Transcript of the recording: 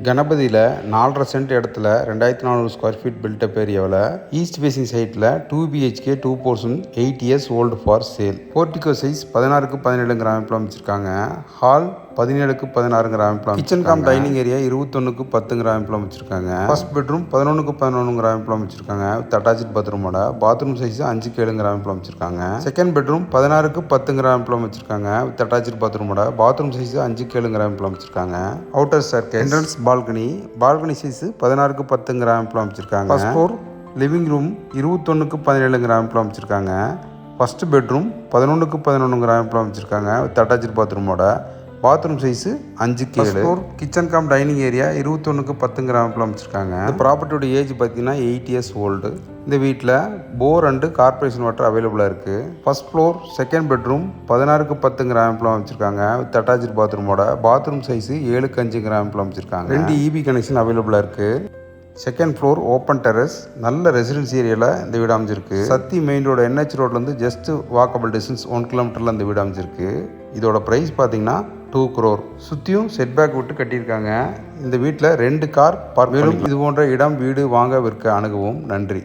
கணபதியில் 4.5 send இடத்துல 2400 square feet build up ஏரியாவில் east facing சைட்டில் 2 BHK 2 portion 8 years old for sale. Portico size 16x17 அமைப்பில் அமைச்சிருக்காங்க. ஹால் 17x16 அமைப்பில். Kitchen cum dining area 21x10 அமைப்பில் அமைச்சிருக்காங்க. ஃபர்ஸ்ட் பெட்ரூம் 11x11 அமைப்பில் அமைச்சிருக்காங்க. அட்டாச் பாத்ரூமோட பாத்ரூம் சைஸ் 5x7 அமைப்பில் அமைச்சிருக்காங்க. செகண்ட் பெட்ரூம் 16x10 அமைப்பில் அமைச்சிருக்காங்க. அட்டாச் பாத்ரூமோட பாத்ரூம் சைஸ் 5x7 அமைப்பில் அமைச்சிருக்காங்க. Outer staircase, entrance balcony size 16x10 அமைப்பில் அமைச்சிருக்காங்க. First floor living room 21x17 அமைப்பில் அமைச்சிருக்காங்க. ஃபர்ஸ்ட் பெட்ரூம் 11x11 அமைப்பில் அமைச்சிருக்காங்க. அட்டாச் பாத்ரூமோட bathroom size 5x7. Kitchen cum dining area 21x10 அமைப்பில் அமைச்சிருக்காங்க. இந்த ப்ராப்பர்ட்டியோட ஏஜ் பார்த்தீங்கன்னா 8 years ஓல்டு. இந்த வீட்டில் போர் அண்டு கார்பரேஷன் வாட்டர் அவைலபிளாக இருக்குது. First floor second bedroom 16x10 அமைப்பில் அமைச்சிருக்காங்க. அட்டாச் பாத்ரூமோட பாத்ரூம் சைஸு 7x5 அமைப்பில் அமைச்சிருக்காங்க. 2 EB கனெக்ஷன் அவைலபிளாக இருக்குது. செகண்ட் ஃப்ளோர் ஓப்பன் டெரஸ், நல்ல ரெசிடென்ஸ் ஏரியாவில் இந்த வீடு அமைஞ்சிருக்கு. சத்தி மெயின் ரோடு NH ரோட்லேருந்து ஜஸ்ட் வாக்கபிள் டிஸ்டன்ஸ் 1 kilometerல இந்த வீடு அமைஞ்சிருக்கு. இதோட ப்ரைஸ் பார்த்தீங்கன்னா 2 crore. சுற்றியும் செட்பேக் விட்டு கட்டியிருக்காங்க. இந்த வீட்டில் 2 கார் பார்க். மேலும் இது போன்ற இடம் வீடு வாங்க விற்க அணுகவும். நன்றி.